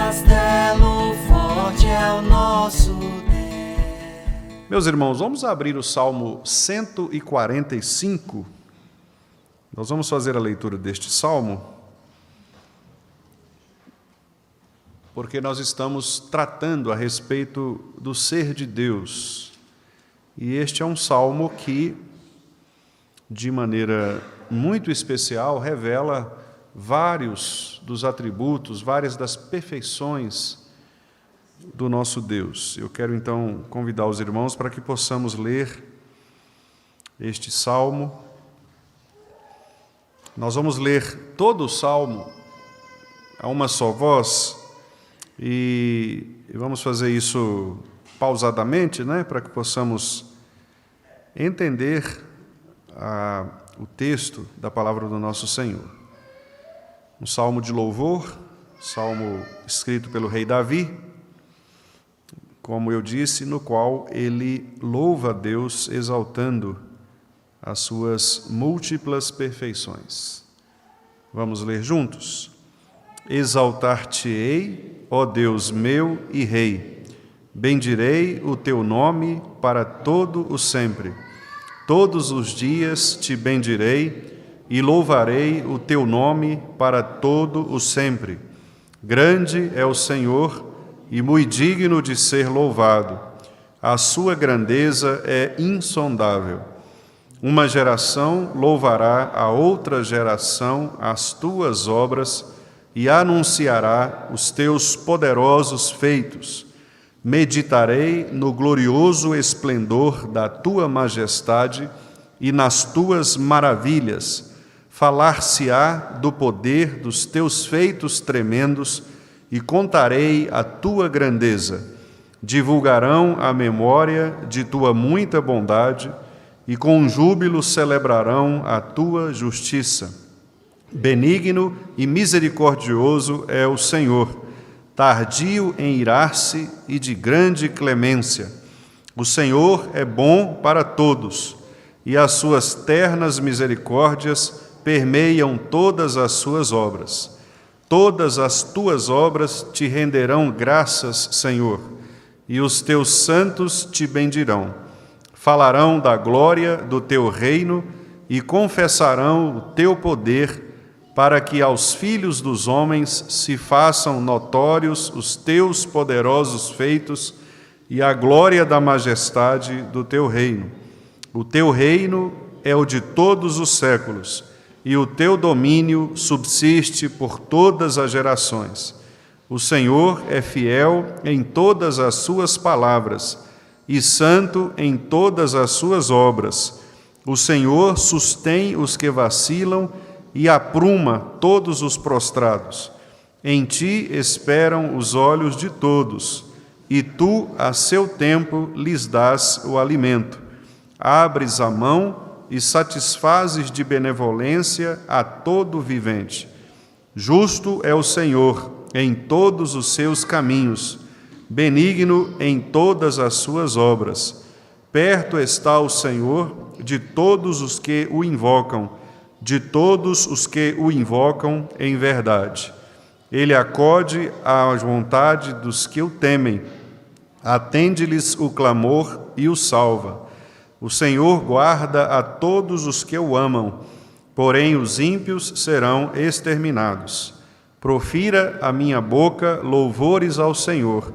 castelo forte é o nosso Deus. Meus irmãos, vamos abrir o Salmo 145. Nós vamos fazer a leitura deste Salmo, porque nós estamos tratando a respeito do ser de Deus. E este é um Salmo que, de maneira muito especial, revela vários dos atributos, várias das perfeições do nosso Deus. Eu quero então convidar os irmãos para que possamos ler este Salmo. Nós vamos ler todo o Salmo a uma só voz e vamos fazer isso pausadamente, para que possamos entender o texto da palavra do nosso Senhor. Um salmo de louvor, salmo escrito pelo rei Davi, como eu disse, no qual ele louva a Deus exaltando as suas múltiplas perfeições. Vamos ler juntos? Exaltar-te-ei, ó Deus meu e Rei, bendirei o teu nome para todo o sempre. Todos os dias te bendirei e louvarei o teu nome para todo o sempre. Grande é o Senhor e muito digno de ser louvado. A sua grandeza é insondável. Uma geração louvará a outra geração as tuas obras e anunciará os teus poderosos feitos. Meditarei no glorioso esplendor da tua majestade e nas tuas maravilhas. Falar-se-á do poder dos teus feitos tremendos e contarei a tua grandeza. Divulgarão a memória de tua muita bondade e com júbilo celebrarão a tua justiça. Benigno e misericordioso é o Senhor, tardio em irar-se e de grande clemência. O Senhor é bom para todos, e as suas ternas misericórdias permeiam todas as suas obras. Todas as tuas obras te renderão graças, Senhor, e os teus santos te bendirão. Falarão da glória do teu reino e confessarão o teu poder, para que aos filhos dos homens se façam notórios os teus poderosos feitos e a glória da majestade do teu reino. O teu reino é o de todos os séculos, e o teu domínio subsiste por todas as gerações. O Senhor é fiel em todas as suas palavras e santo em todas as suas obras. O Senhor sustém os que vacilam e apruma todos os prostrados. Em ti esperam os olhos de todos, e tu, a seu tempo, lhes dás o alimento. Abres a mão e satisfazes de benevolência a todo vivente. Justo é o Senhor em todos os seus caminhos, benigno em todas as suas obras. Perto está o Senhor de todos os que o invocam, de todos os que o invocam em verdade. Ele acode à vontade dos que o temem, atende-lhes o clamor e o salva. O Senhor guarda a todos os que o amam, porém os ímpios serão exterminados. Profira a minha boca louvores ao Senhor,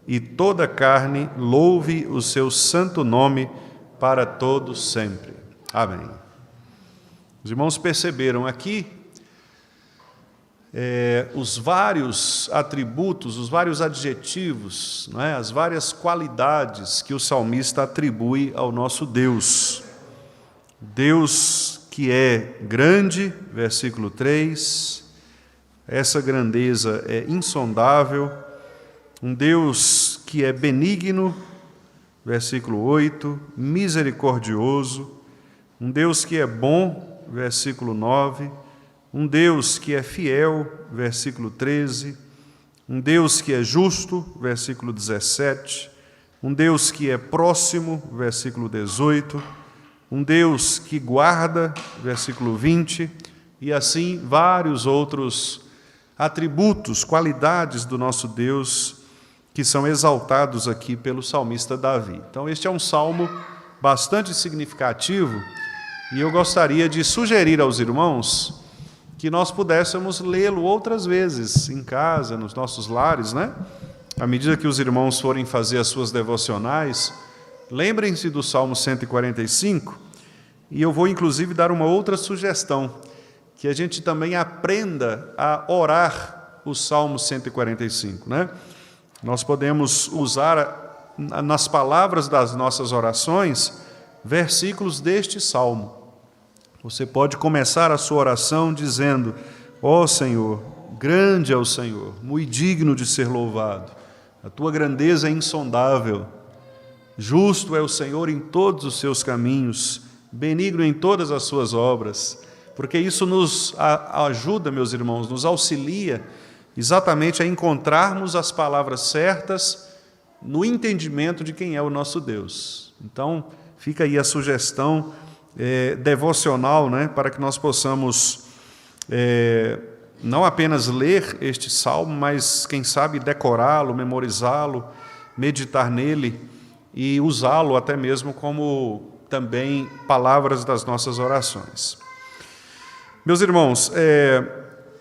e toda carne louve o seu santo nome para todos sempre. Amém. Os irmãos perceberam aqui os vários atributos, os vários adjetivos, as várias qualidades que o salmista atribui ao nosso Deus. Deus que é grande, versículo 3, essa grandeza é insondável. Um Deus que é benigno, versículo 8, misericordioso. Um Deus que é bom, versículo 9. Um Deus que é fiel, versículo 13, um Deus que é justo, versículo 17, um Deus que é próximo, versículo 18, um Deus que guarda, versículo 20, e assim vários outros atributos, qualidades do nosso Deus que são exaltados aqui pelo salmista Davi. Então, este é um salmo bastante significativo e eu gostaria de sugerir aos irmãos que nós pudéssemos lê-lo outras vezes em casa, nos nossos lares, né? À medida que os irmãos forem fazer as suas devocionais, lembrem-se do Salmo 145, e eu vou inclusive dar uma outra sugestão, que a gente também aprenda a orar o Salmo 145, né? Nós podemos usar nas palavras das nossas orações versículos deste salmo. Você pode começar a sua oração dizendo: ó Senhor, grande é o Senhor, muito digno de ser louvado. A tua grandeza é insondável. Justo é o Senhor em todos os seus caminhos, benigno em todas as suas obras. Porque isso nos ajuda, meus irmãos, nos auxilia exatamente a encontrarmos as palavras certas no entendimento de quem é o nosso Deus. Então, fica aí a sugestão devocional, né, para que nós possamos não apenas ler este salmo, mas, quem sabe, decorá-lo, memorizá-lo, meditar nele e usá-lo até mesmo como também palavras das nossas orações. Meus irmãos,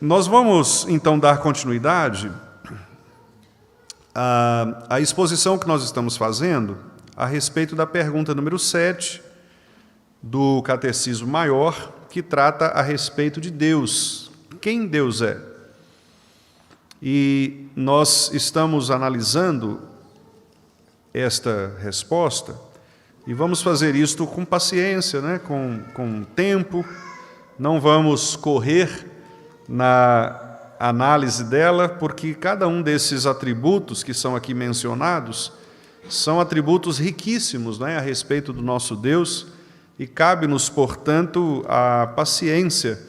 nós vamos então dar continuidade à exposição que nós estamos fazendo a respeito da pergunta número 7 do Catecismo Maior, que trata a respeito de Deus. Quem Deus é? E nós estamos analisando esta resposta e vamos fazer isto com paciência, né? com tempo, não vamos correr na análise dela, porque cada um desses atributos que são aqui mencionados são atributos riquíssimos, né? A respeito do nosso Deus, e cabe-nos, portanto, a paciência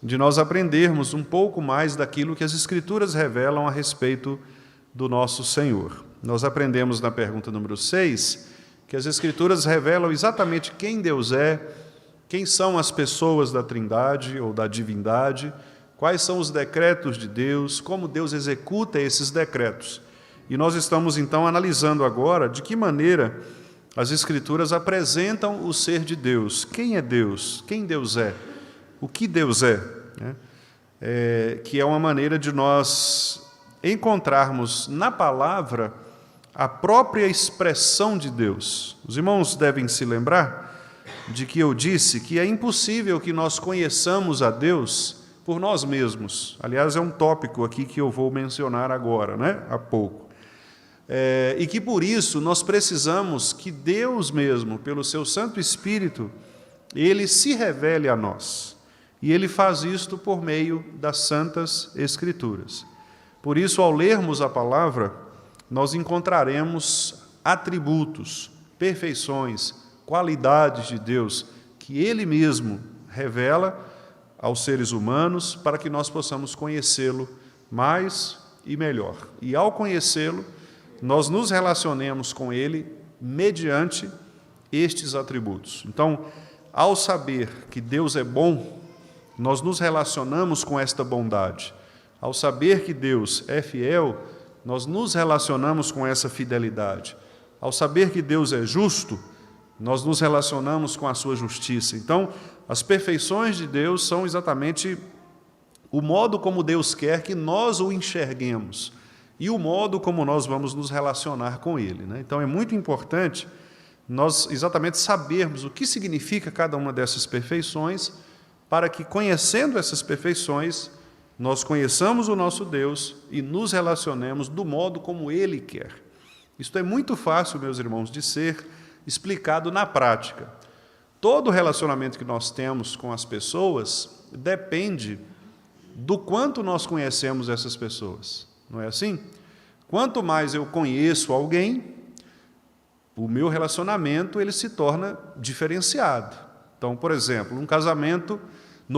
de nós aprendermos um pouco mais daquilo que as Escrituras revelam a respeito do nosso Senhor. Nós aprendemos na pergunta número 6 que as Escrituras revelam exatamente quem Deus é, quem são as pessoas da Trindade ou da divindade, quais são os decretos de Deus, como Deus executa esses decretos. E nós estamos, então, analisando agora de que maneira as Escrituras apresentam o ser de Deus. Quem é Deus? Quem Deus é? O que Deus é? Que é uma maneira de nós encontrarmos na palavra a própria expressão de Deus. Os irmãos devem se lembrar de que eu disse que é impossível que nós conheçamos a Deus por nós mesmos. Aliás, é um tópico aqui que eu vou mencionar agora, né? Há pouco. E que por isso nós precisamos que Deus mesmo, pelo seu Santo Espírito, Ele se revele a nós. E Ele faz isto por meio das Santas Escrituras. Por isso, ao lermos a palavra, nós encontraremos atributos, perfeições, qualidades de Deus que Ele mesmo revela aos seres humanos para que nós possamos conhecê-lo mais e melhor. E ao conhecê-lo, nós nos relacionemos com Ele mediante estes atributos. Então, ao saber que Deus é bom, nós nos relacionamos com esta bondade. Ao saber que Deus é fiel, nós nos relacionamos com essa fidelidade. Ao saber que Deus é justo, nós nos relacionamos com a sua justiça. Então, as perfeições de Deus são exatamente o modo como Deus quer que nós o enxerguemos e o modo como nós vamos nos relacionar com Ele, né? Então, é muito importante nós exatamente sabermos o que significa cada uma dessas perfeições, para que, conhecendo essas perfeições, nós conheçamos o nosso Deus e nos relacionemos do modo como Ele quer. Isto é muito fácil, meus irmãos, de ser explicado na prática. Todo relacionamento que nós temos com as pessoas depende do quanto nós conhecemos essas pessoas. Não é assim? Quanto mais eu conheço alguém, o meu relacionamento ele se torna diferenciado. Então, por exemplo, no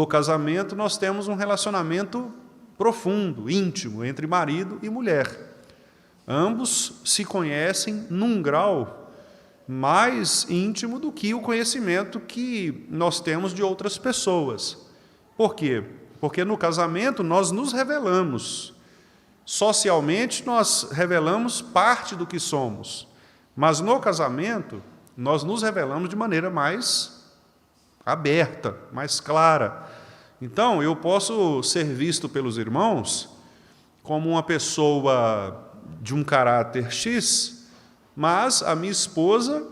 casamento nós temos um relacionamento profundo, íntimo, entre marido e mulher. Ambos se conhecem num grau mais íntimo do que o conhecimento que nós temos de outras pessoas. Por quê? Porque no casamento nós nos revelamos. Socialmente nós revelamos parte do que somos. Mas no casamento nós nos revelamos de maneira mais aberta, mais clara. Então, eu posso ser visto pelos irmãos como uma pessoa de um caráter X, mas a minha esposa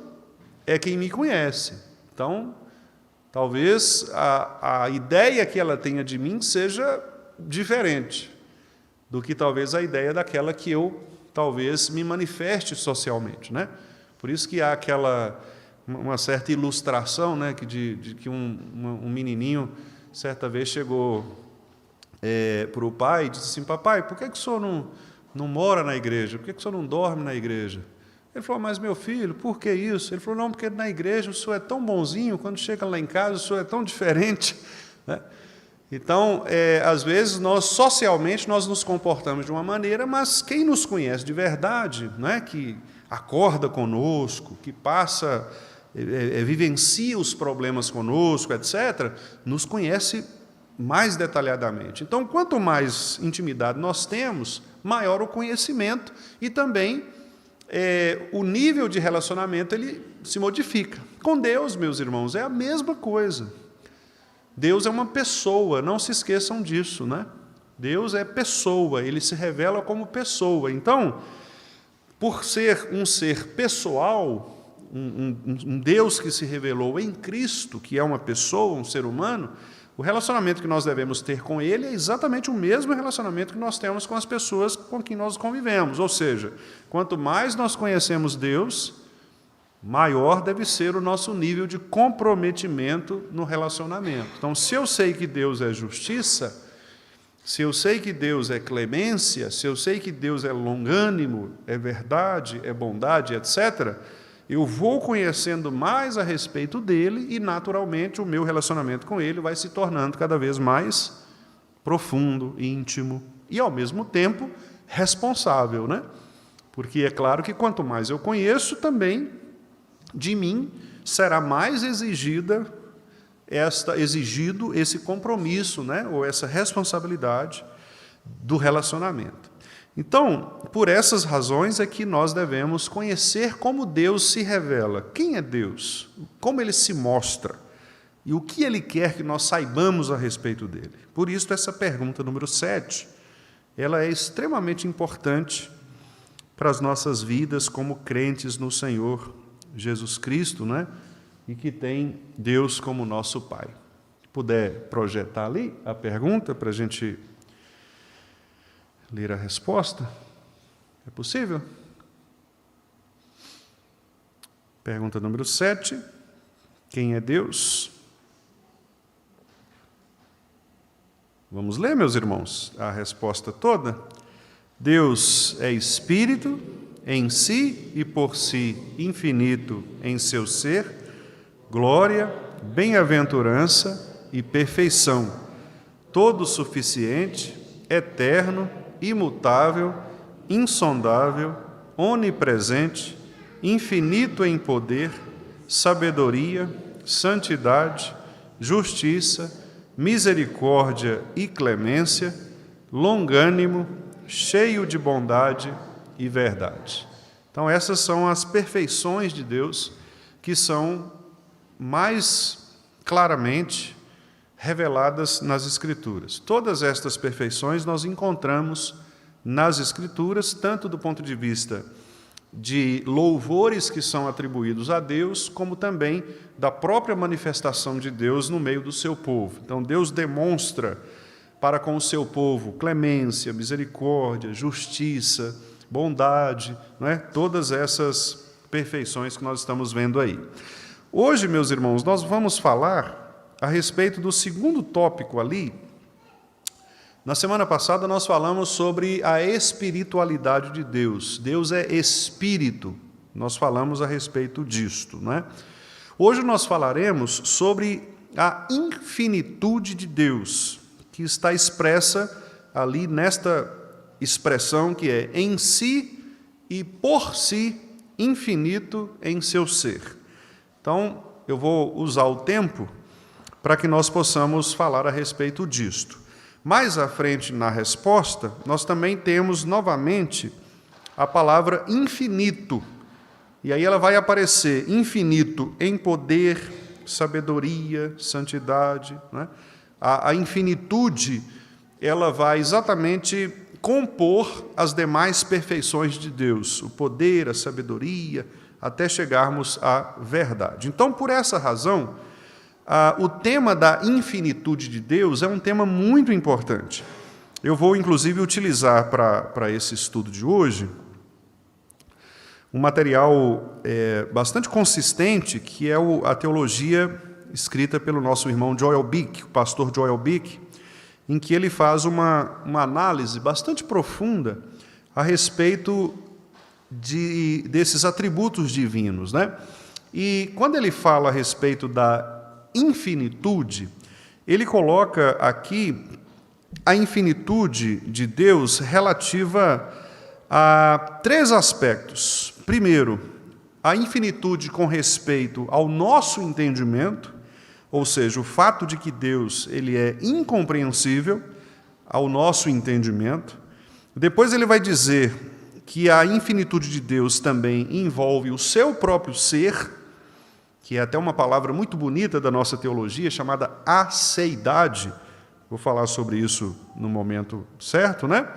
é quem me conhece. Então, talvez a ideia que ela tenha de mim seja diferente do que talvez a ideia daquela que eu talvez me manifeste socialmente, né? Por isso que há uma certa ilustração, né, de que um menininho certa vez chegou para o pai e disse assim: papai, por que o senhor não mora na igreja? Por que o senhor não dorme na igreja? Ele falou: mas meu filho, por que isso? Ele falou: não, porque na igreja o senhor é tão bonzinho, quando chega lá em casa o senhor é tão diferente, né? Então, às vezes, socialmente, nós nos comportamos de uma maneira, mas quem nos conhece de verdade, né, que acorda conosco, que passa, vivencia os problemas conosco, etc., nos conhece mais detalhadamente. Então, quanto mais intimidade nós temos, maior o conhecimento e também o nível de relacionamento ele se modifica. Com Deus, meus irmãos, é a mesma coisa. Deus é uma pessoa, não se esqueçam disso, né? Deus é pessoa, Ele se revela como pessoa. Então, por ser um ser pessoal, um Deus que se revelou em Cristo, que é uma pessoa, um ser humano, o relacionamento que nós devemos ter com Ele é exatamente o mesmo relacionamento que nós temos com as pessoas com quem nós convivemos. Ou seja, quanto mais nós conhecemos Deus, maior deve ser o nosso nível de comprometimento no relacionamento. Então, se eu sei que Deus é justiça, se eu sei que Deus é clemência, se eu sei que Deus é longânimo, é verdade, é bondade, etc., eu vou conhecendo mais a respeito dele e, naturalmente, o meu relacionamento com ele vai se tornando cada vez mais profundo, íntimo e, ao mesmo tempo, responsável, né? Porque é claro que quanto mais eu conheço, também de mim será mais exigido esse compromisso, né, ou essa responsabilidade do relacionamento. Então, por essas razões é que nós devemos conhecer como Deus se revela. Quem é Deus? Como Ele se mostra? E o que Ele quer que nós saibamos a respeito dele? Por isso, essa pergunta número 7, ela é extremamente importante para as nossas vidas como crentes no Senhor Jesus Cristo, né? E que tem Deus como nosso Pai. Se puder projetar ali a pergunta para a gente ler a resposta, é possível? Pergunta número 7, quem é Deus? Vamos ler, meus irmãos, a resposta toda? Deus é Espírito, em si e por si infinito em seu ser, glória, bem-aventurança e perfeição, todo suficiente, eterno, imutável, insondável, onipresente, infinito em poder, sabedoria, santidade, justiça, misericórdia e clemência, longânimo, cheio de bondade e verdade. Então, essas são as perfeições de Deus que são mais claramente reveladas nas Escrituras. Todas estas perfeições nós encontramos nas Escrituras, tanto do ponto de vista de louvores que são atribuídos a Deus, como também da própria manifestação de Deus no meio do seu povo. Então, Deus demonstra para com o seu povo clemência, misericórdia, justiça, bondade, não é? Todas essas perfeições que nós estamos vendo aí. Hoje, meus irmãos, nós vamos falar a respeito do segundo tópico ali. Na semana passada nós falamos sobre a espiritualidade de Deus. Deus é espírito. Nós falamos a respeito disto, não é? Hoje nós falaremos sobre a infinitude de Deus, que está expressa ali nesta expressão que é em si e por si infinito em seu ser. Então, eu vou usar o tempo para que nós possamos falar a respeito disto. Mais à frente, na resposta, nós também temos novamente a palavra infinito. E aí ela vai aparecer infinito em poder, sabedoria, santidade, né? A infinitude, ela vai exatamente compor as demais perfeições de Deus, o poder, a sabedoria, até chegarmos à verdade. Então, por essa razão, o tema da infinitude de Deus é um tema muito importante. Eu vou, inclusive, utilizar para esse estudo de hoje um material bastante consistente, que é a teologia escrita pelo nosso irmão Joel Bick, o pastor Joel Bick, em que ele faz uma análise bastante profunda a respeito desses atributos divinos, né? E quando ele fala a respeito da infinitude, ele coloca aqui a infinitude de Deus relativa a 3 aspectos. Primeiro, a infinitude com respeito ao nosso entendimento, ou seja, o fato de que Deus ele é incompreensível ao nosso entendimento. Depois ele vai dizer que a infinitude de Deus também envolve o seu próprio ser, que é até uma palavra muito bonita da nossa teologia, chamada aceidade. Vou falar sobre isso no momento certo, né?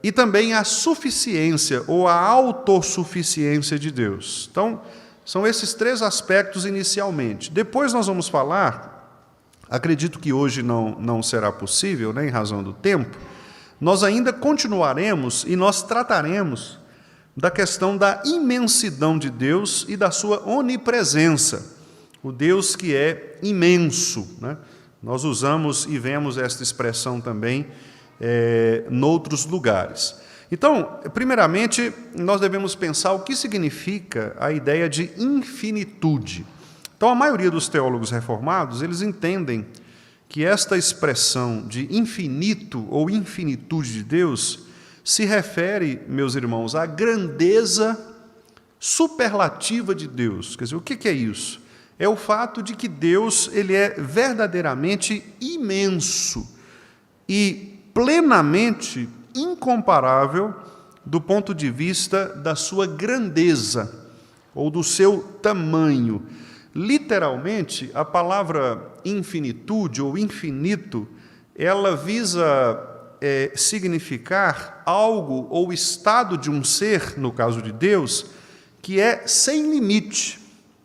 E também a suficiência ou a autossuficiência de Deus. Então, são esses 3 aspectos inicialmente. Depois nós vamos falar, acredito que hoje não será possível, né, em razão do tempo, nós ainda continuaremos e nós trataremos da questão da imensidão de Deus e da sua onipresença, o Deus que é imenso, né? Nós usamos e vemos esta expressão também noutros lugares. Então, primeiramente, nós devemos pensar o que significa a ideia de infinitude. Então, a maioria dos teólogos reformados, eles entendem que esta expressão de infinito ou infinitude de Deus se refere, meus irmãos, à grandeza superlativa de Deus. Quer dizer, o que é isso? É o fato de que Deus ele é verdadeiramente imenso e plenamente incomparável do ponto de vista da sua grandeza ou do seu tamanho. Literalmente, a palavra infinitude ou infinito, ela visa significar algo ou estado de um ser, no caso de Deus, que é sem limite,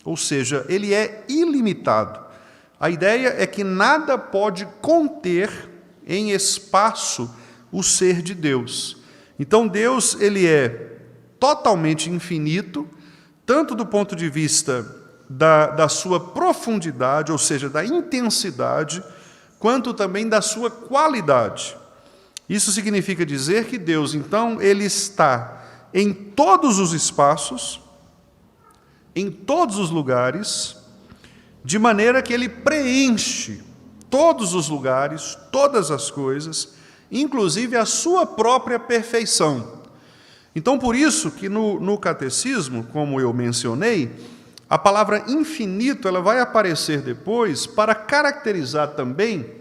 ou seja, ele é ilimitado. A ideia é que nada pode conter em espaço o ser de Deus. Então, Deus ele é totalmente infinito, tanto do ponto de vista da sua profundidade, ou seja, da intensidade, quanto também da sua qualidade. Isso significa dizer que Deus, então, ele está em todos os espaços, em todos os lugares, de maneira que ele preenche todos os lugares, todas as coisas, inclusive a sua própria perfeição. Então, por isso que no catecismo, como eu mencionei, a palavra infinito ela vai aparecer depois para caracterizar também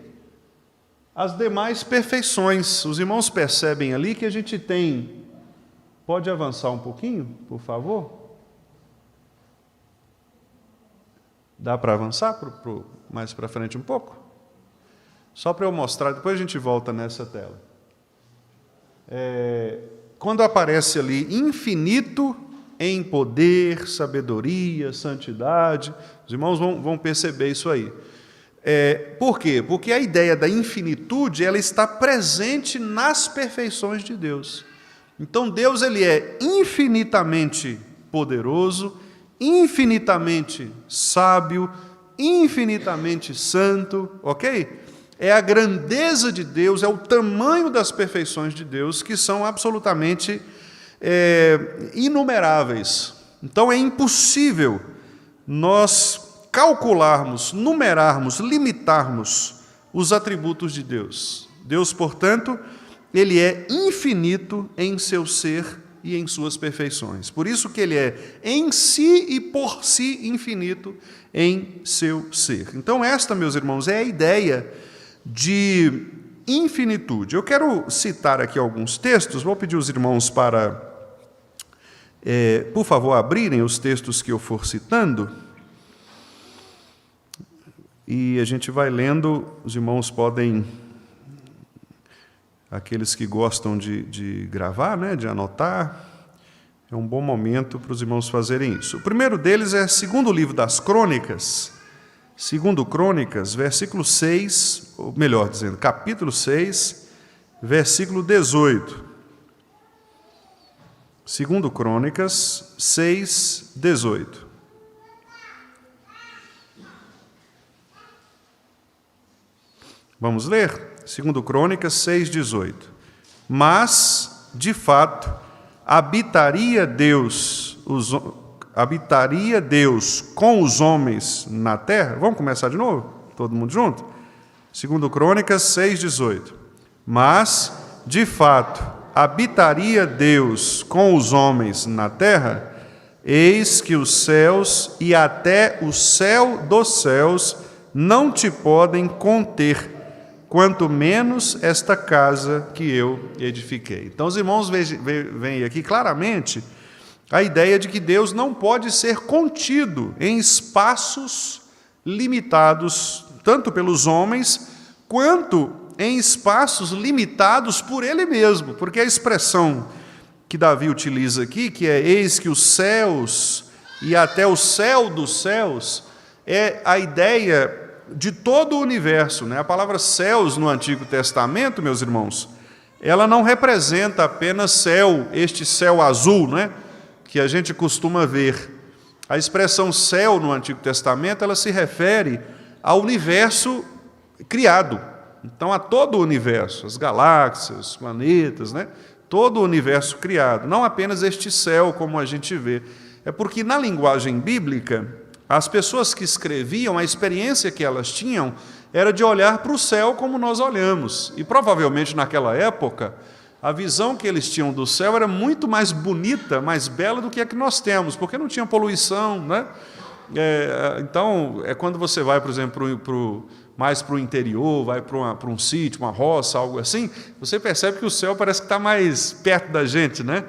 as demais perfeições. Os irmãos percebem ali que a gente tem... Pode avançar um pouquinho, por favor? Dá para avançar mais para frente um pouco? Só para eu mostrar, depois a gente volta nessa tela. Quando aparece ali infinito em poder, sabedoria, santidade, os irmãos vão perceber isso aí. Por quê? Porque a ideia da infinitude ela está presente nas perfeições de Deus. Então Deus ele é infinitamente poderoso, infinitamente sábio, infinitamente santo, ok? É a grandeza de Deus, é o tamanho das perfeições de Deus que são absolutamente inumeráveis. Então é impossível nós calcularmos, numerarmos, limitarmos os atributos de Deus. Deus, portanto, ele é infinito em seu ser e em suas perfeições. Por isso que ele é em si e por si infinito em seu ser. Então esta, meus irmãos, é a ideia de infinitude. Eu quero citar aqui alguns textos, vou pedir aos irmãos para, por favor, abrirem os textos que eu for citando, e a gente vai lendo, os irmãos podem, aqueles que gostam de gravar, né, de anotar, é um bom momento para os irmãos fazerem isso. O primeiro deles é segundo livro das Crônicas, segundo Crônicas, versículo 6, ou melhor dizendo, capítulo 6, versículo 18. Segundo Crônicas 6, 18. Vamos ler? Segundo Crônicas 6, 18. Mas, de fato, habitaria Deus com os homens na terra? Vamos começar de novo? Todo mundo junto? Segundo Crônicas 6, 18. Mas, de fato, habitaria Deus com os homens na terra? Eis que os céus e até o céu dos céus não te podem conter, quanto menos esta casa que eu edifiquei. Então, os irmãos veem aqui claramente a ideia de que Deus não pode ser contido em espaços limitados, tanto pelos homens, quanto em espaços limitados por Ele mesmo, porque a expressão que Davi utiliza aqui, que é eis que os céus e até o céu dos céus, é a ideia de todo o universo, né? A palavra céus no Antigo Testamento, meus irmãos, ela não representa apenas céu, este céu azul, né, que a gente costuma ver. A expressão céu no Antigo Testamento, ela se refere ao universo criado. Então, a todo o universo, as galáxias, os planetas, né? Todo o universo criado, não apenas este céu como a gente vê. É porque na linguagem bíblica, as pessoas que escreviam, a experiência que elas tinham era de olhar para o céu como nós olhamos. E provavelmente naquela época, a visão que eles tinham do céu era muito mais bonita, mais bela do que a que nós temos, porque não tinha poluição, né? Então, quando você vai, por exemplo, mais para o interior, vai para um sítio, uma roça, algo assim, você percebe que o céu parece que está mais perto da gente, né?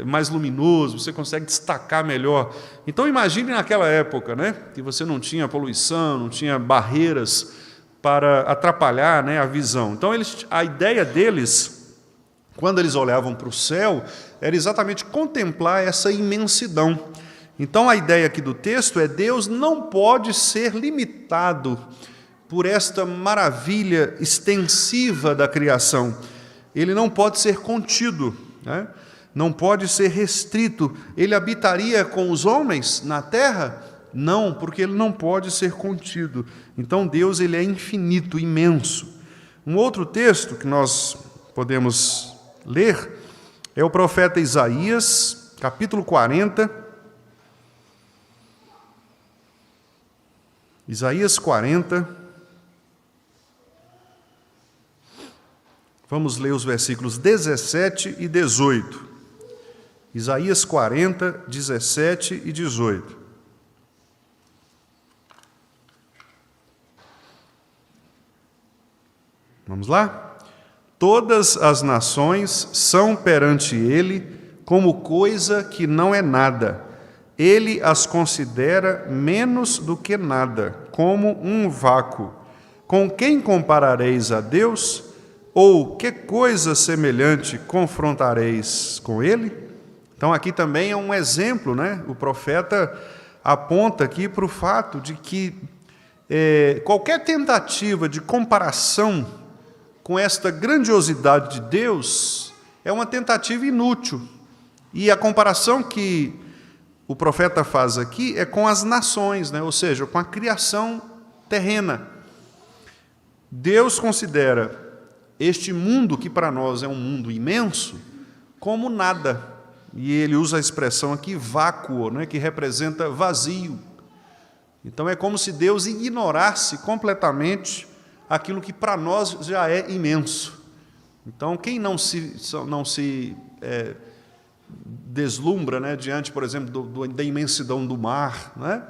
Mais luminoso, você consegue destacar melhor. Então, imagine naquela época, né, que você não tinha poluição, não tinha barreiras para atrapalhar, né, a visão. Então, a ideia deles, quando eles olhavam para o céu, era exatamente contemplar essa imensidão. Então, a ideia aqui do texto é: Deus não pode ser limitado por esta maravilha extensiva da criação. Ele não pode ser contido, né? Não pode ser restrito. Ele habitaria com os homens na terra? Não, porque ele não pode ser contido. Então, Deus, ele é infinito, imenso. Um outro texto que nós podemos ler é o profeta Isaías, capítulo 40. Isaías 40. Vamos ler os versículos 17 e 18. Isaías 40, 17 e 18. Vamos lá? Todas as nações são perante ele como coisa que não é nada. Ele as considera menos do que nada, como um vácuo. Com quem comparareis a Deus? Ou que coisa semelhante confrontareis com ele? Então, aqui também é um exemplo, né? O profeta aponta aqui para o fato de que qualquer tentativa de comparação com esta grandiosidade de Deus é uma tentativa inútil. E a comparação que o profeta faz aqui é com as nações, né? Ou seja, com a criação terrena. Deus considera este mundo, que para nós é um mundo imenso, como nada. E ele usa a expressão aqui, vácuo, né, que representa vazio. Então é como se Deus ignorasse completamente aquilo que para nós já é imenso. Então, quem não se deslumbra, né, diante, por exemplo, da imensidão do mar, né?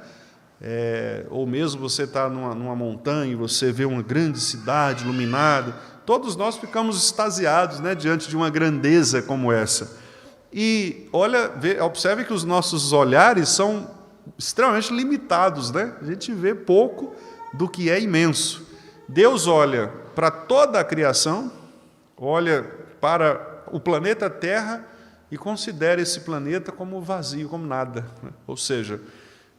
ou mesmo você está numa montanha e você vê uma grande cidade iluminada, todos nós ficamos extasiados, né, diante de uma grandeza como essa. E observe que os nossos olhares são extremamente limitados, né? A gente vê pouco do que é imenso. Deus olha para toda a criação, olha para o planeta Terra e considera esse planeta como vazio, como nada, né? Ou seja,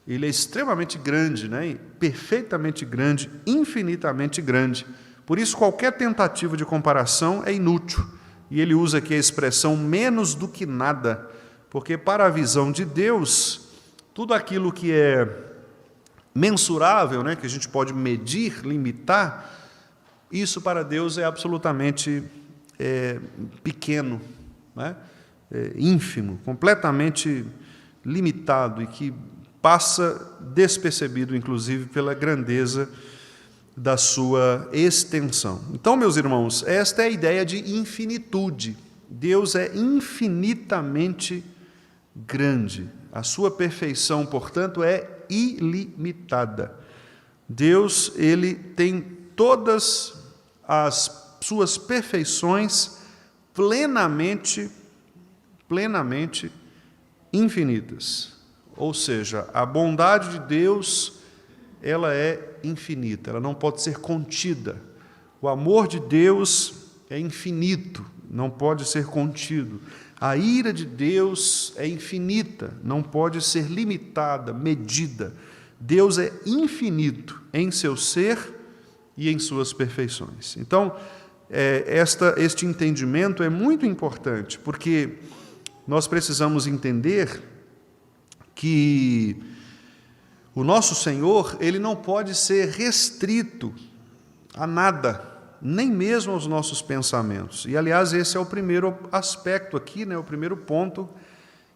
ele é extremamente grande, né? Perfeitamente grande, infinitamente grande. Por isso, qualquer tentativa de comparação é inútil. E ele usa aqui a expressão menos do que nada, porque para a visão de Deus, tudo aquilo que é mensurável, né, que a gente pode medir, limitar, isso para Deus é absolutamente pequeno, né? Ínfimo, completamente limitado e que passa despercebido, inclusive, pela grandeza da sua extensão. Então, meus irmãos, esta é a ideia de infinitude. Deus é infinitamente grande. A sua perfeição, portanto, é ilimitada. Deus, ele tem todas as suas perfeições plenamente infinitas. Ou seja, a bondade de Deus, ela é infinita, ela não pode ser contida. O amor de Deus é infinito, não pode ser contido. A ira de Deus é infinita, não pode ser limitada, medida. Deus é infinito em seu ser e em suas perfeições. Então, este entendimento é muito importante, porque nós precisamos entender que o nosso Senhor, ele não pode ser restrito a nada, nem mesmo aos nossos pensamentos. E, aliás, esse é o primeiro aspecto aqui, né, o primeiro ponto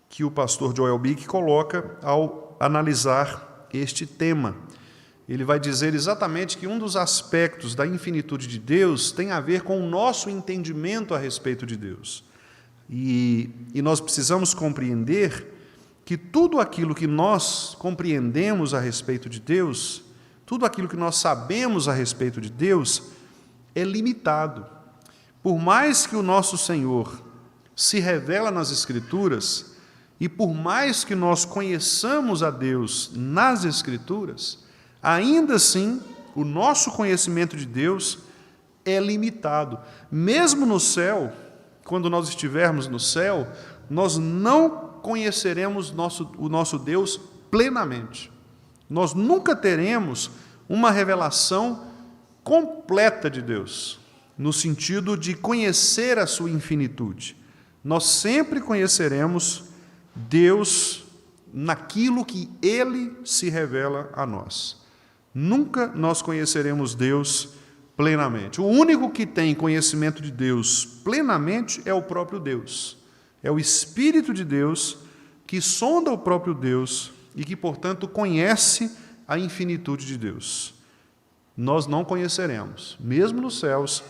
que o pastor Joel Bick coloca ao analisar este tema. Ele vai dizer exatamente que um dos aspectos da infinitude de Deus tem a ver com o nosso entendimento a respeito de Deus. E nós precisamos compreender que tudo aquilo que nós compreendemos a respeito de Deus, tudo aquilo que nós sabemos a respeito de Deus, é limitado. Por mais que o nosso Senhor se revela nas Escrituras, e por mais que nós conheçamos a Deus nas Escrituras, ainda assim, o nosso conhecimento de Deus é limitado. Mesmo no céu, quando nós estivermos no céu, nós não conheceremos o nosso Deus plenamente. Nós nunca teremos uma revelação completa de Deus, no sentido de conhecer a sua infinitude. Nós sempre conheceremos Deus naquilo que Ele se revela a nós. Nunca nós conheceremos Deus plenamente. O único que tem conhecimento de Deus plenamente é o próprio Deus. É o Espírito de Deus que sonda o próprio Deus e que, portanto, conhece a infinitude de Deus. Nós não conheceremos. Mesmo nos céus,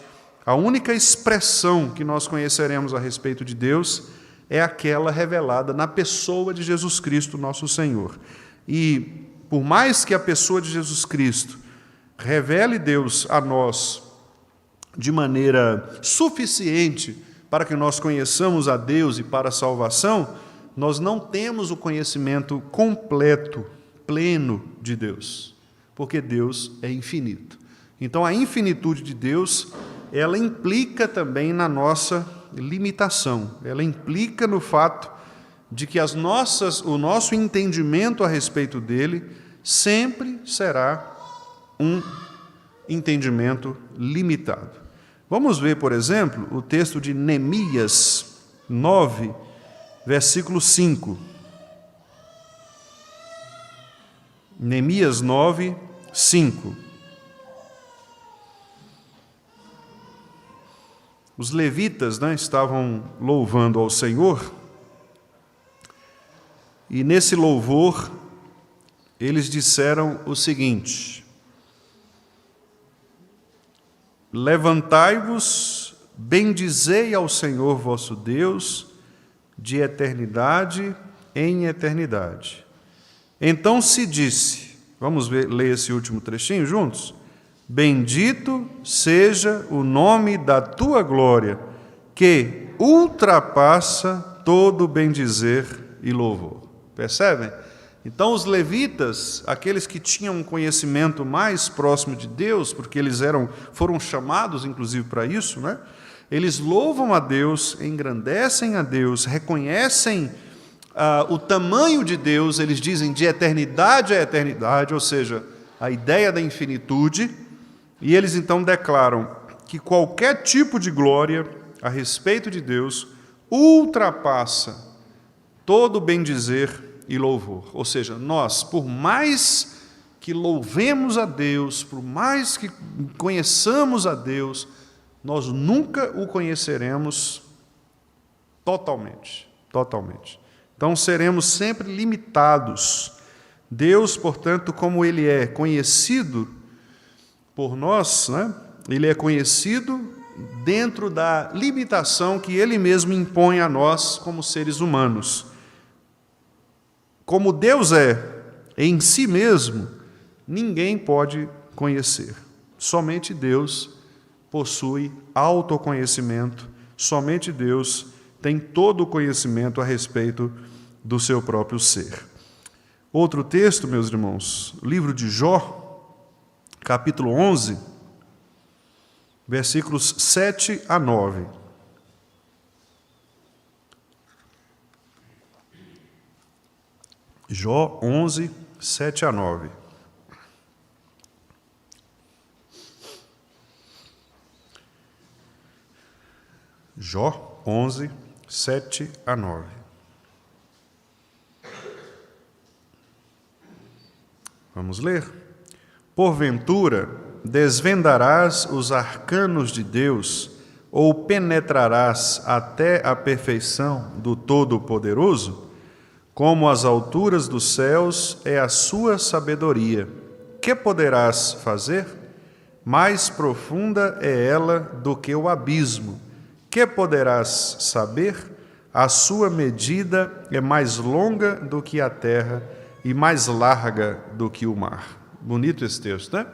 a única expressão que nós conheceremos a respeito de Deus é aquela revelada na pessoa de Jesus Cristo, nosso Senhor. E, por mais que a pessoa de Jesus Cristo revele Deus a nós de maneira suficiente para que nós conheçamos a Deus e para a salvação, nós não temos o conhecimento completo, pleno de Deus, porque Deus é infinito. Então, a infinitude de Deus, ela implica também na nossa limitação, ela implica no fato de que o nosso entendimento a respeito dele sempre será um entendimento limitado. Vamos ver, por exemplo, o texto de Neemias 9, versículo 5. Neemias 9, 5. Os levitas, estavam louvando ao Senhor, e nesse louvor eles disseram o seguinte: levantai-vos, bendizei ao Senhor vosso Deus, de eternidade em eternidade. Então se disse: Vamos ler esse último trechinho juntos? Bendito seja o nome da tua glória, que ultrapassa todo bem-dizer e louvor. Percebem? Então os levitas, aqueles que tinham um conhecimento mais próximo de Deus, porque eles foram chamados inclusive para isso, né? Eles louvam a Deus, engrandecem a Deus, reconhecem o tamanho de Deus, eles dizem de eternidade a eternidade, ou seja, a ideia da infinitude, e eles então declaram que qualquer tipo de glória a respeito de Deus ultrapassa todo bem-dizer e louvor. Ou seja, nós, por mais que louvemos a Deus, por mais que conheçamos a Deus, nós nunca o conheceremos totalmente. Então, seremos sempre limitados. Deus, portanto, como Ele é conhecido por nós, né? Ele é conhecido dentro da limitação que Ele mesmo impõe a nós como seres humanos. Como Deus é em si mesmo, ninguém pode conhecer. Somente Deus possui autoconhecimento, somente Deus tem todo o conhecimento a respeito do seu próprio ser. Outro texto, meus irmãos, livro de Jó, capítulo 11, versículos 7 a 9. Jó 11, 7 a 9. Jó 11, 7 a 9. Vamos ler? Porventura, desvendarás os arcanos de Deus, ou penetrarás até a perfeição do Todo-Poderoso? Como as alturas dos céus é a sua sabedoria. Que poderás fazer? Mais profunda é ela do que o abismo. Que poderás saber? A sua medida é mais longa do que a terra e mais larga do que o mar. Bonito esse texto, né?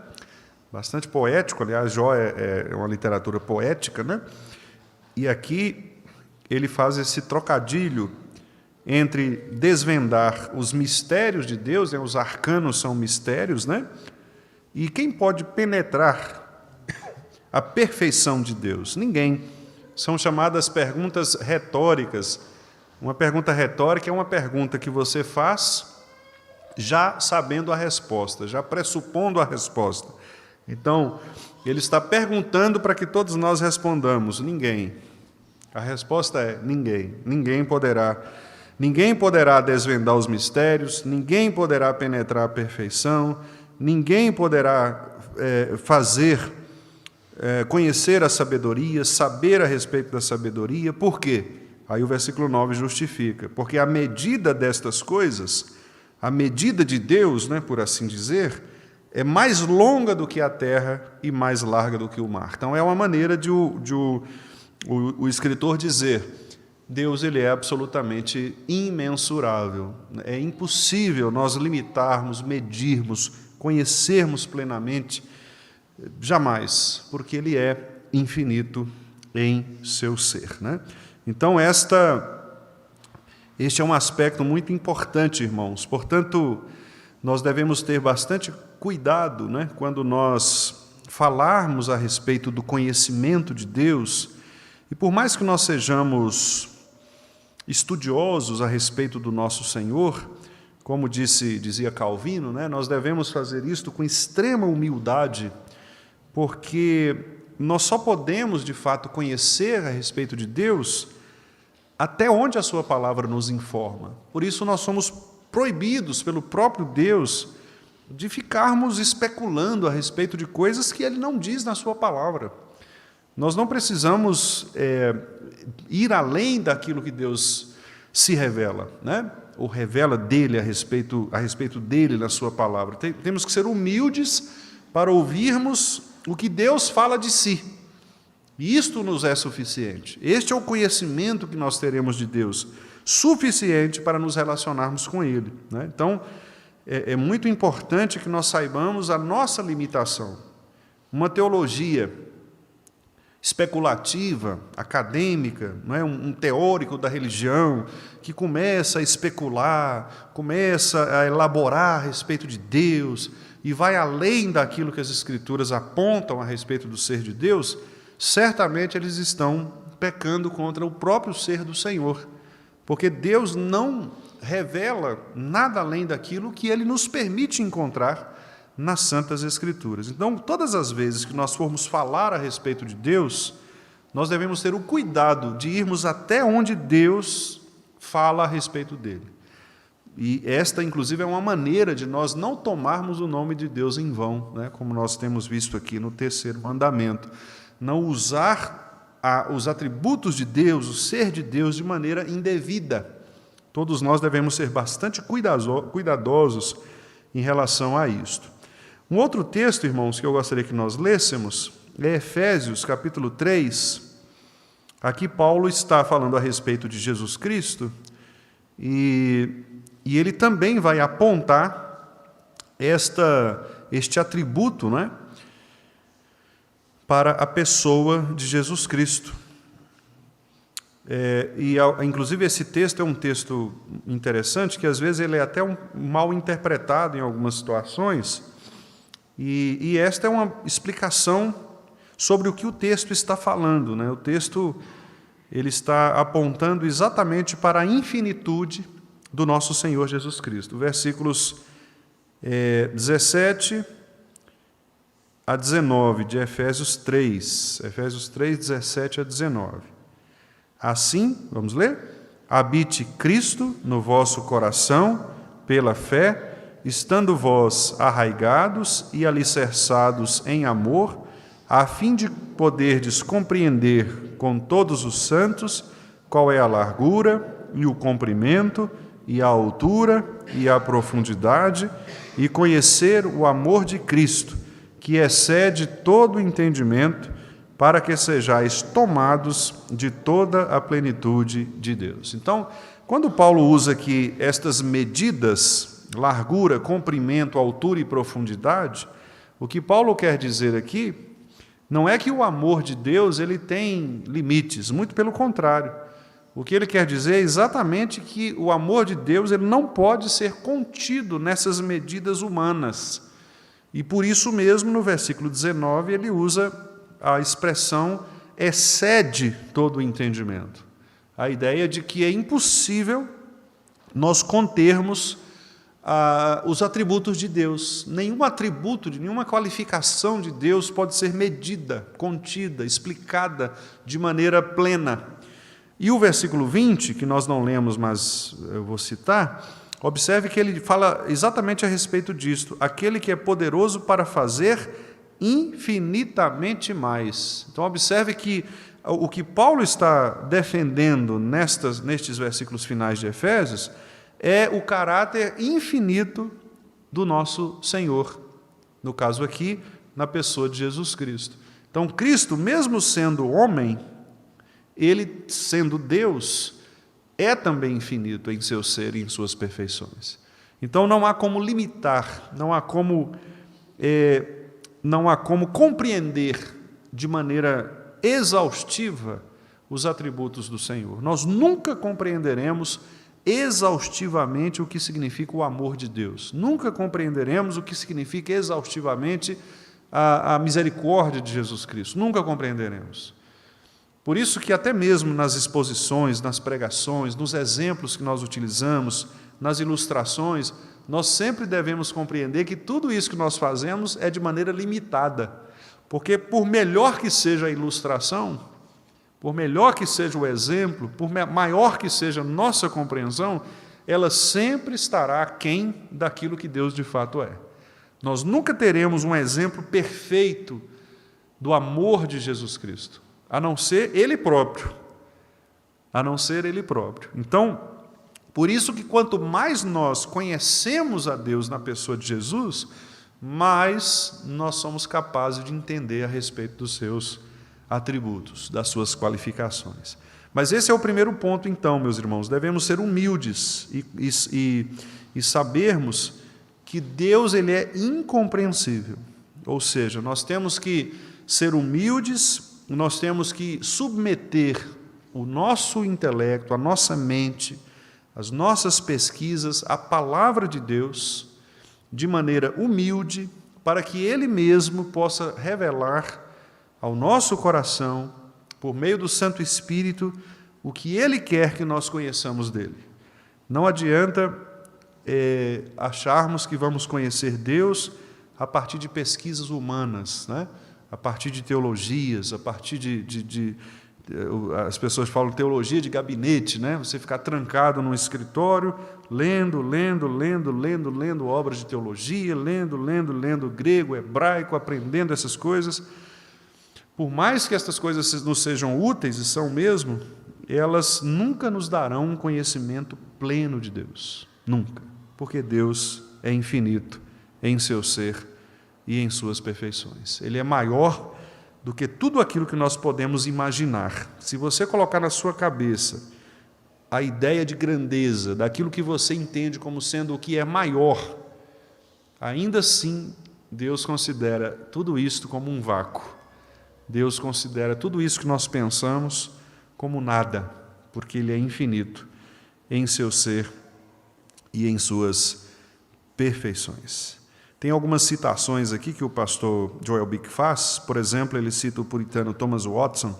Bastante poético, aliás, Jó é uma literatura poética, né? E aqui ele faz esse trocadilho entre desvendar os mistérios de Deus, né? Os arcanos são mistérios, né? E quem pode penetrar a perfeição de Deus? Ninguém. São chamadas perguntas retóricas. Uma pergunta retórica é uma pergunta que você faz já sabendo a resposta, já pressupondo a resposta. Então, ele está perguntando para que todos nós respondamos: ninguém. A resposta é ninguém. Ninguém poderá desvendar os mistérios, ninguém poderá penetrar a perfeição, ninguém poderá conhecer a sabedoria, saber a respeito da sabedoria. Por quê? Aí o versículo 9 justifica. Porque a medida destas coisas, a medida de Deus, né, por assim dizer, é mais longa do que a terra e mais larga do que o mar. Então é uma maneira de o escritor dizer: Deus, ele é absolutamente imensurável. É impossível nós limitarmos, medirmos, conhecermos plenamente, jamais, porque ele é infinito em seu ser, né? Então este é um aspecto muito importante, irmãos. Portanto, nós devemos ter bastante cuidado, né, quando nós falarmos a respeito do conhecimento de Deus. E por mais que nós sejamos estudiosos a respeito do nosso Senhor, como dizia Calvino, né, nós devemos fazer isto com extrema humildade, porque nós só podemos, de fato, conhecer a respeito de Deus até onde a sua palavra nos informa. Por isso nós somos proibidos pelo próprio Deus de ficarmos especulando a respeito de coisas que Ele não diz na sua palavra. Nós não precisamos ir além daquilo que Deus se revela, né? Ou revela dele a respeito dele na sua palavra. Temos que ser humildes para ouvirmos o que Deus fala de si. E isto nos é suficiente. Este é o conhecimento que nós teremos de Deus, suficiente para nos relacionarmos com Ele, né? Então, é muito importante que nós saibamos a nossa limitação. Uma teologia especulativa, acadêmica, não é? Um teórico da religião que começa a especular, começa a elaborar a respeito de Deus e vai além daquilo que as Escrituras apontam a respeito do ser de Deus, certamente eles estão pecando contra o próprio ser do Senhor, porque Deus não revela nada além daquilo que Ele nos permite encontrar nas Santas Escrituras. Então, todas as vezes que nós formos falar a respeito de Deus, nós devemos ter o cuidado de irmos até onde Deus fala a respeito dele. E esta, inclusive, é uma maneira de nós não tomarmos o nome de Deus em vão, né? Como nós temos visto aqui no terceiro mandamento. Não usar os atributos de Deus, o ser de Deus, de maneira indevida. Todos nós devemos ser bastante cuidadosos em relação a isto. Um outro texto, irmãos, que eu gostaria que nós lêssemos é Efésios, capítulo 3. Aqui Paulo está falando a respeito de Jesus Cristo e ele também vai apontar este atributo, né, para a pessoa de Jesus Cristo. Inclusive, esse texto é um texto interessante, que às vezes ele é até mal interpretado em algumas situações, e esta é uma explicação sobre o que o texto está falando, né? O texto ele está apontando exatamente para a infinitude do nosso Senhor Jesus Cristo. Versículos 17 a 19 de Efésios 3, 17 a 19. Assim, vamos ler? Habite Cristo no vosso coração, pela fé, estando vós arraigados e alicerçados em amor, a fim de poderdes compreender com todos os santos qual é a largura e o comprimento e a altura e a profundidade, e conhecer o amor de Cristo, que excede todo o entendimento, para que sejais tomados de toda a plenitude de Deus. Então, quando Paulo usa aqui estas medidas, largura, comprimento, altura e profundidade, o que Paulo quer dizer aqui não é que o amor de Deus ele tem limites, muito pelo contrário. O que ele quer dizer é exatamente que o amor de Deus ele não pode ser contido nessas medidas humanas. E por isso mesmo, no versículo 19, ele usa a expressão excede todo o entendimento. A ideia de que é impossível nós contermos os atributos de Deus. Nenhum atributo, nenhuma qualificação de Deus pode ser medida, contida, explicada de maneira plena. E o versículo 20, que nós não lemos, mas eu vou citar, observe que ele fala exatamente a respeito disto. Aquele que é poderoso para fazer infinitamente mais. Então, observe que o que Paulo está defendendo nestes versículos finais de Efésios é o caráter infinito do nosso Senhor. No caso aqui, na pessoa de Jesus Cristo. Então, Cristo, mesmo sendo homem, ele, sendo Deus, é também infinito em seu ser e em suas perfeições. Então, não há como limitar, não há como compreender de maneira exaustiva os atributos do Senhor. Nós nunca compreenderemos exaustivamente o que significa o amor de Deus. Nunca compreenderemos o que significa exaustivamente a misericórdia de Jesus Cristo. Nunca compreenderemos. Por isso que até mesmo nas exposições, nas pregações, nos exemplos que nós utilizamos, nas ilustrações, nós sempre devemos compreender que tudo isso que nós fazemos é de maneira limitada. Porque por melhor que seja a ilustração, por melhor que seja o exemplo, por maior que seja a nossa compreensão, ela sempre estará aquém daquilo que Deus de fato é. Nós nunca teremos um exemplo perfeito do amor de Jesus Cristo, a não ser Ele próprio. A não ser Ele próprio. Então, por isso que quanto mais nós conhecemos a Deus na pessoa de Jesus, mais nós somos capazes de entender a respeito dos seus atributos, das suas qualificações. Mas esse é o primeiro ponto, então, meus irmãos. Devemos ser humildes e sabermos que Deus ele é incompreensível. Ou seja, nós temos que ser humildes, nós temos que submeter o nosso intelecto, a nossa mente, as nossas pesquisas à palavra de Deus, de maneira humilde, para que Ele mesmo possa revelar ao nosso coração, por meio do Santo Espírito, o que Ele quer que nós conheçamos dEle. Não adianta acharmos que vamos conhecer Deus a partir de pesquisas humanas, né? A partir de teologias, a partir as pessoas falam teologia de gabinete, né? Você ficar trancado num escritório, lendo obras de teologia, lendo grego, hebraico, aprendendo essas coisas. Por mais que estas coisas nos sejam úteis, e são mesmo, elas nunca nos darão um conhecimento pleno de Deus. Nunca. Porque Deus é infinito em seu ser e em suas perfeições. Ele é maior do que tudo aquilo que nós podemos imaginar. Se você colocar na sua cabeça a ideia de grandeza, daquilo que você entende como sendo o que é maior, ainda assim, Deus considera tudo isto como um vácuo. Deus considera tudo isso que nós pensamos como nada, porque Ele é infinito em seu ser e em suas perfeições. Tem algumas citações aqui que o pastor Joel Bick faz. Por exemplo, ele cita o puritano Thomas Watson,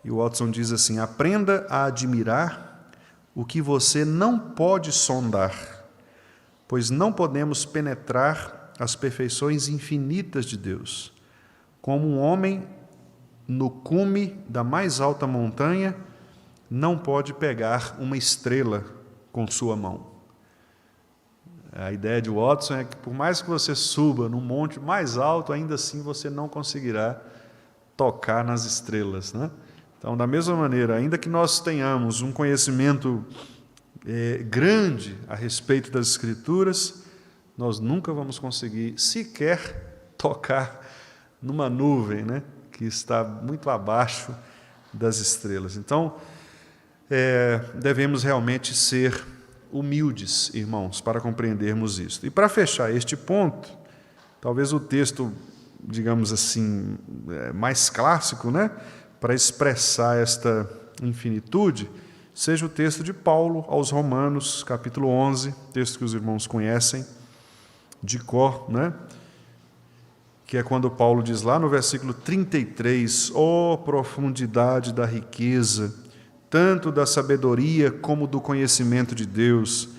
e o Watson diz assim: aprenda a admirar o que você não pode sondar, pois não podemos penetrar as perfeições infinitas de Deus. Como um homem no cume da mais alta montanha não pode pegar uma estrela com sua mão. A ideia de Watson é que por mais que você suba num monte mais alto, ainda assim você não conseguirá tocar nas estrelas, né? Então, da mesma maneira, ainda que nós tenhamos um conhecimento grande a respeito das Escrituras, nós nunca vamos conseguir sequer tocar numa nuvem, né, que está muito abaixo das estrelas. Então, devemos realmente ser humildes, irmãos, para compreendermos isso. E para fechar este ponto, talvez o texto, digamos assim, mais clássico, né, para expressar esta infinitude, seja o texto de Paulo aos Romanos, capítulo 11, texto que os irmãos conhecem de cor, né? Que é quando Paulo diz lá no versículo 33, ó profundidade da riqueza, tanto da sabedoria como do conhecimento de Deus,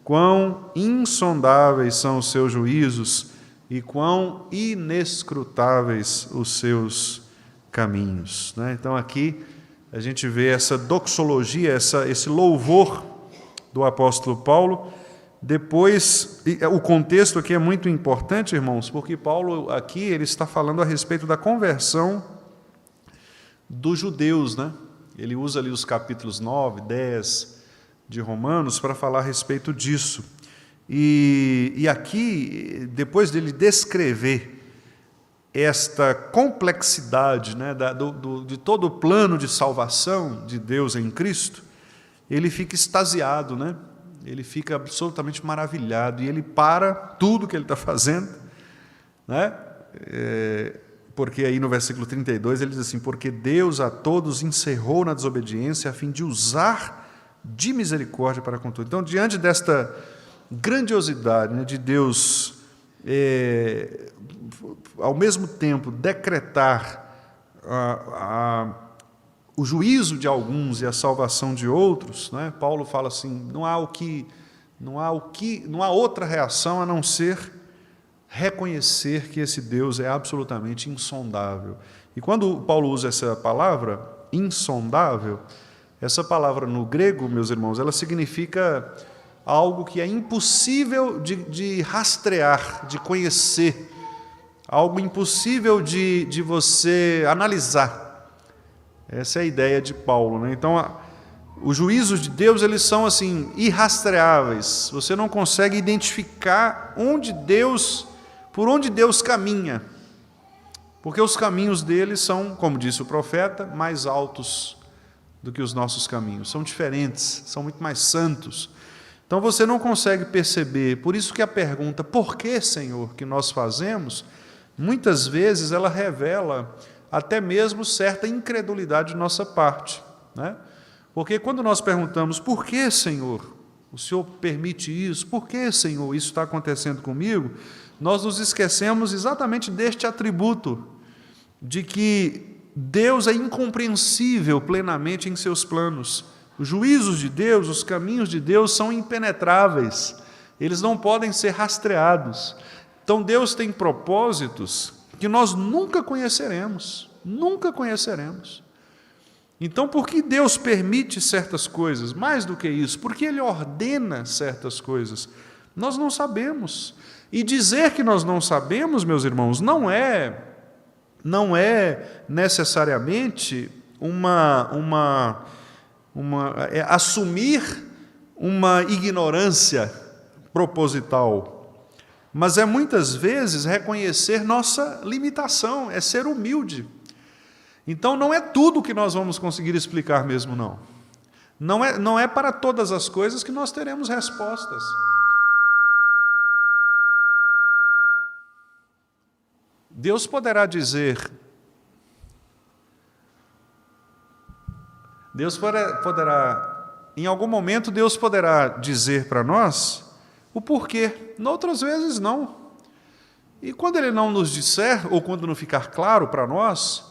quão insondáveis são os seus juízos e quão inescrutáveis os seus caminhos. Né? Então aqui a gente vê essa doxologia, esse louvor do apóstolo Paulo. Depois, o contexto aqui é muito importante, irmãos, porque Paulo aqui ele está falando a respeito da conversão dos judeus, né? Ele usa ali os capítulos 9, 10 de Romanos para falar a respeito disso. E aqui, depois dele descrever esta complexidade, né, de todo o plano de salvação de Deus em Cristo, ele fica extasiado, né? Ele fica absolutamente maravilhado e ele para tudo que ele está fazendo, né? Porque aí no versículo 32 ele diz assim: porque Deus a todos encerrou na desobediência a fim de usar de misericórdia para com todos. Então, diante desta grandiosidade, né, de Deus, ao mesmo tempo decretar o juízo de alguns e a salvação de outros, né? Paulo fala assim: não há outra reação a não ser reconhecer que esse Deus é absolutamente insondável. E quando Paulo usa essa palavra, insondável, essa palavra no grego, meus irmãos, ela significa algo que é impossível de rastrear, de conhecer, algo impossível de você analisar. Essa é a ideia de Paulo, né? Então, os juízos de Deus, eles são assim irrastreáveis. Você não consegue identificar por onde Deus caminha, porque os caminhos dele são, como disse o profeta, mais altos do que os nossos caminhos, são diferentes, são muito mais santos. Então você não consegue perceber, por isso que a pergunta, por que, Senhor, que nós fazemos, muitas vezes ela revela até mesmo certa incredulidade de nossa parte, né? Porque quando nós perguntamos, por que, Senhor, o Senhor permite isso? Por que, Senhor, isso está acontecendo comigo? Nós nos esquecemos exatamente deste atributo, de que Deus é incompreensível plenamente em seus planos. Os juízos de Deus, os caminhos de Deus são impenetráveis, eles não podem ser rastreados. Então Deus tem propósitos que nós nunca conheceremos, nunca conheceremos. Então, por que Deus permite certas coisas? Mais do que isso, porque Ele ordena certas coisas. Nós não sabemos. E dizer que nós não sabemos, meus irmãos, não é necessariamente assumir uma ignorância proposital, mas é muitas vezes reconhecer nossa limitação, é ser humilde. Então não é tudo que nós vamos conseguir explicar mesmo, não. Não é para todas as coisas que nós teremos respostas. Deus poderá dizer, em algum momento Deus poderá dizer para nós o porquê, noutras vezes não. E quando Ele não nos disser, ou quando não ficar claro para nós,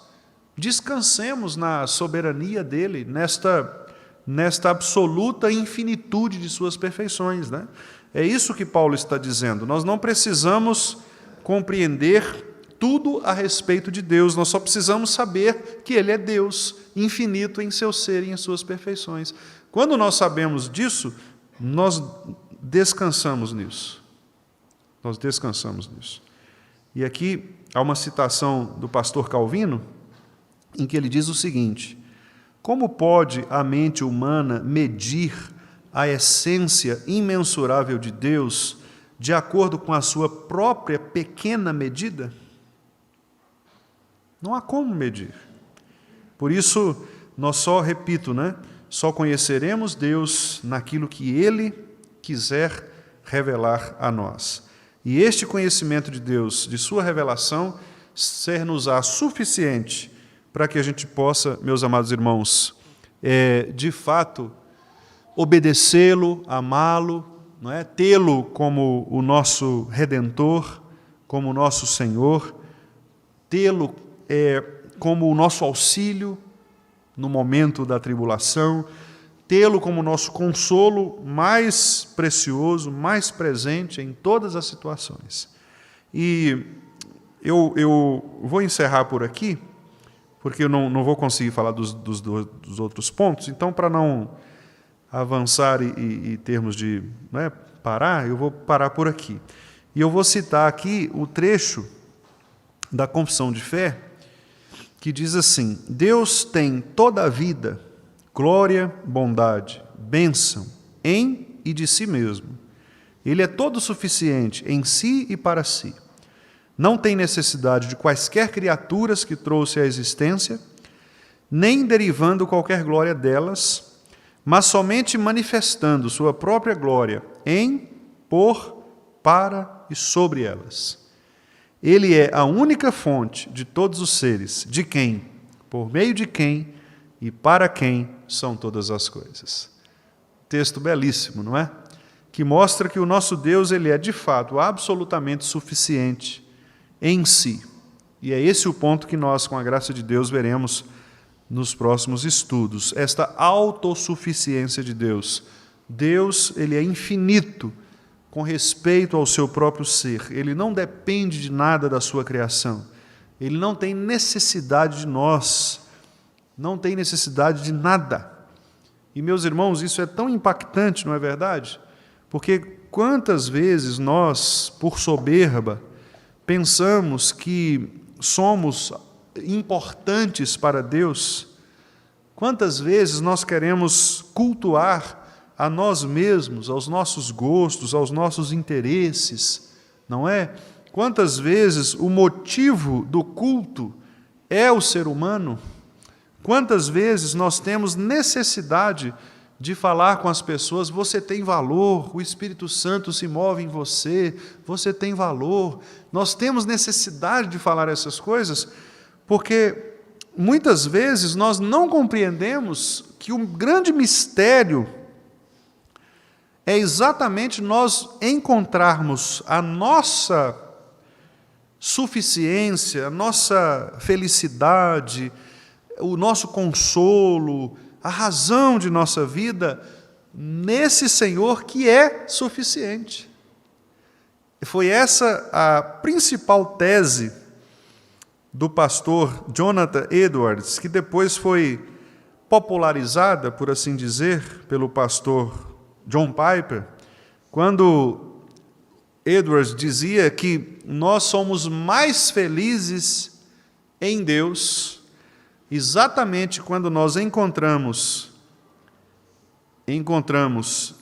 descansemos na soberania dEle, nesta absoluta infinitude de suas perfeições, né? É isso que Paulo está dizendo. Nós não precisamos compreender tudo a respeito de Deus, nós só precisamos saber que Ele é Deus, infinito em seu ser e em suas perfeições. Quando nós sabemos disso, nós descansamos nisso. Nós descansamos nisso. E aqui há uma citação do pastor Calvino, em que ele diz o seguinte: como pode a mente humana medir a essência imensurável de Deus de acordo com a sua própria pequena medida? Não há como medir. Por isso, nós só conheceremos Deus naquilo que Ele quiser revelar a nós. E este conhecimento de Deus, de sua revelação, ser-nos-á suficiente para que a gente possa, meus amados irmãos, de fato, obedecê-lo, amá-lo, não é? Tê-lo como o nosso Redentor, como o nosso Senhor, tê-lo como o nosso auxílio no momento da tribulação, tê-lo como nosso consolo mais precioso, mais presente em todas as situações. E eu vou encerrar por aqui, porque eu não vou conseguir falar dos outros pontos, então, para não avançar e termos de parar, eu vou parar por aqui. E eu vou citar aqui o trecho da Confissão de Fé, que diz assim: Deus tem toda a vida, glória, bondade, bênção em e de si mesmo. Ele é todo suficiente em si e para si. Não tem necessidade de quaisquer criaturas que trouxe à existência, nem derivando qualquer glória delas, mas somente manifestando sua própria glória em, por, para e sobre elas. Ele é a única fonte de todos os seres, de quem, por meio de quem e para quem são todas as coisas. Texto belíssimo, não é? Que mostra que o nosso Deus, ele é de fato absolutamente suficiente em si. E é esse o ponto que nós, com a graça de Deus, veremos nos próximos estudos. Esta autossuficiência de Deus. Deus, ele é infinito com respeito ao seu próprio ser. Ele não depende de nada da sua criação. Ele não tem necessidade de nós. Não tem necessidade de nada. E, meus irmãos, isso é tão impactante, não é verdade? Porque quantas vezes nós, por soberba, pensamos que somos importantes para Deus? Quantas vezes nós queremos cultuar a nós mesmos, aos nossos gostos, aos nossos interesses, não é? Quantas vezes o motivo do culto é o ser humano? Quantas vezes nós temos necessidade de falar com as pessoas: você tem valor, o Espírito Santo se move em você, você tem valor. Nós temos necessidade de falar essas coisas, porque muitas vezes nós não compreendemos que um grande mistério é exatamente nós encontrarmos a nossa suficiência, a nossa felicidade, o nosso consolo, a razão de nossa vida nesse Senhor que é suficiente. Foi essa a principal tese do pastor Jonathan Edwards, que depois foi popularizada, por assim dizer, pelo pastor John Piper, quando Edwards dizia que nós somos mais felizes em Deus exatamente quando nós encontramos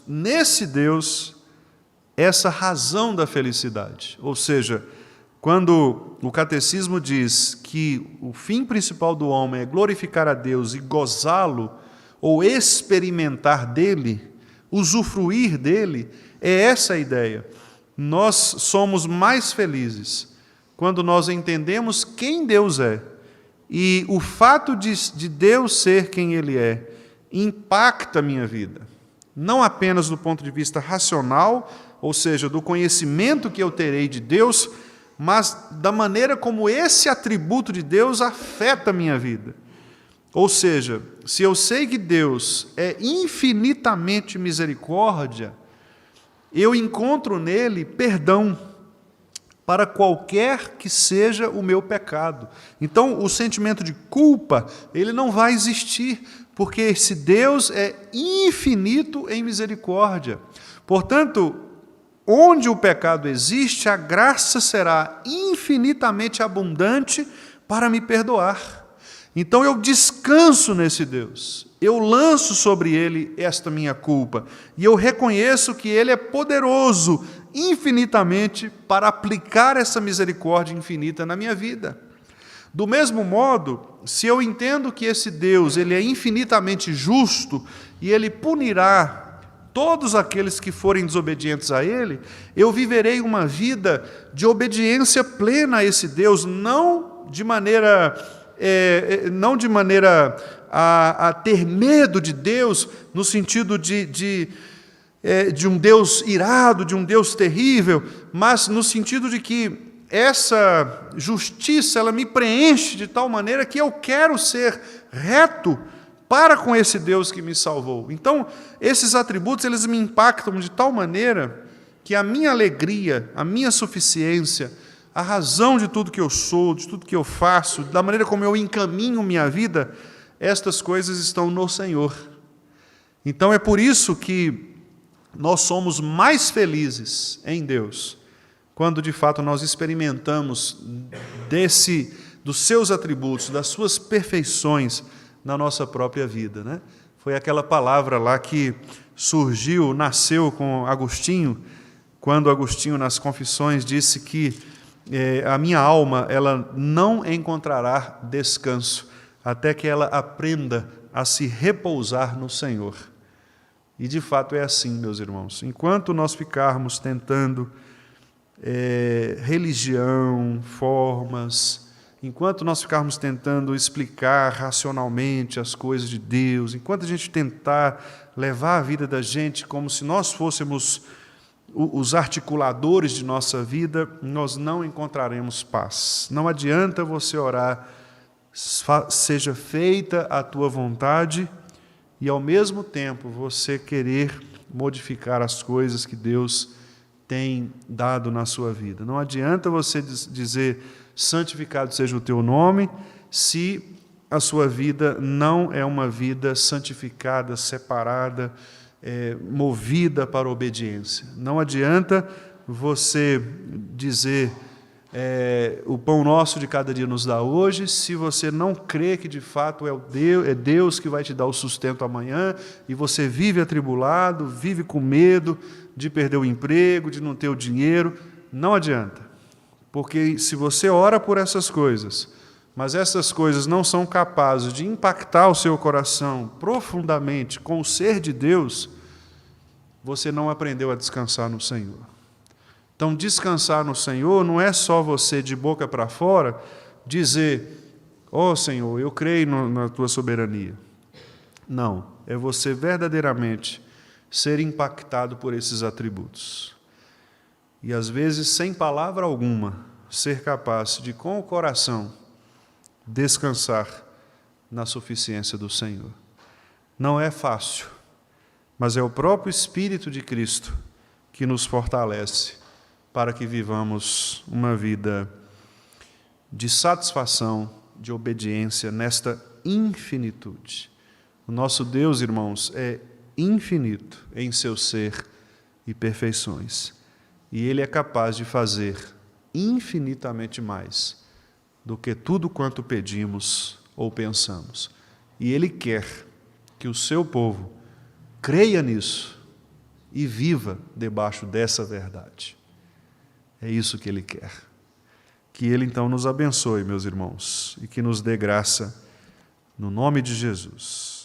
nesse Deus essa razão da felicidade. Ou seja, quando o catecismo diz que o fim principal do homem é glorificar a Deus e gozá-lo, ou experimentar dele, usufruir dele, é essa a ideia. Nós somos mais felizes quando nós entendemos quem Deus é. E o fato de Deus ser quem Ele é impacta a minha vida. Não apenas do ponto de vista racional, ou seja, do conhecimento que eu terei de Deus, mas da maneira como esse atributo de Deus afeta a minha vida. Ou seja, se eu sei que Deus é infinitamente misericórdia, eu encontro nele perdão para qualquer que seja o meu pecado. Então, o sentimento de culpa, ele não vai existir, porque esse Deus é infinito em misericórdia. Portanto, onde o pecado existe, a graça será infinitamente abundante para me perdoar. Então, eu descanso nesse Deus. Eu lanço sobre Ele esta minha culpa, e eu reconheço que Ele é poderoso infinitamente para aplicar essa misericórdia infinita na minha vida. Do mesmo modo, se eu entendo que esse Deus ele é infinitamente justo e Ele punirá todos aqueles que forem desobedientes a Ele, eu viverei uma vida de obediência plena a esse Deus, não de maneira a ter medo de Deus, no sentido de um Deus irado, de um Deus terrível, mas no sentido de que essa justiça ela me preenche de tal maneira que eu quero ser reto para com esse Deus que me salvou. Então, esses atributos eles me impactam de tal maneira que a minha alegria, a minha suficiência, a razão de tudo que eu sou, de tudo que eu faço, da maneira como eu encaminho minha vida, estas coisas estão no Senhor. Então é por isso que nós somos mais felizes em Deus, quando de fato nós experimentamos dos seus atributos, das suas perfeições na nossa própria vida, né? Foi aquela palavra lá que nasceu com Agostinho, quando Agostinho nas Confissões disse que a minha alma ela não encontrará descanso até que ela aprenda a se repousar no Senhor. E de fato é assim, meus irmãos. Enquanto nós ficarmos tentando religião, formas, enquanto nós ficarmos tentando explicar racionalmente as coisas de Deus, enquanto a gente tentar levar a vida da gente como se nós fôssemos os articuladores de nossa vida, nós não encontraremos paz. Não adianta você orar, seja feita a tua vontade, e ao mesmo tempo você querer modificar as coisas que Deus tem dado na sua vida. Não adianta você dizer, santificado seja o teu nome, se a sua vida não é uma vida santificada, separada, movida para a obediência. Não adianta você dizer, o pão nosso de cada dia nos dá hoje, se você não crê que de fato é Deus que vai te dar o sustento amanhã, e você vive atribulado, vive com medo de perder o emprego, de não ter o dinheiro. Não adianta, porque se você ora por essas coisas, mas essas coisas não são capazes de impactar o seu coração profundamente com o ser de Deus, você não aprendeu a descansar no Senhor. Então, descansar no Senhor não é só você, de boca para fora, dizer: ó Senhor, eu creio na Tua soberania. Não, é você verdadeiramente ser impactado por esses atributos. E, às vezes, sem palavra alguma, ser capaz de, com o coração, descansar na suficiência do Senhor. Não é fácil, mas é o próprio Espírito de Cristo que nos fortalece para que vivamos uma vida de satisfação, de obediência nesta infinitude. O nosso Deus, irmãos, é infinito em seu ser e perfeições. E Ele é capaz de fazer infinitamente mais do que tudo quanto pedimos ou pensamos. E Ele quer que o seu povo creia nisso e viva debaixo dessa verdade. É isso que Ele quer. Que Ele, então, nos abençoe, meus irmãos, e que nos dê graça, no nome de Jesus.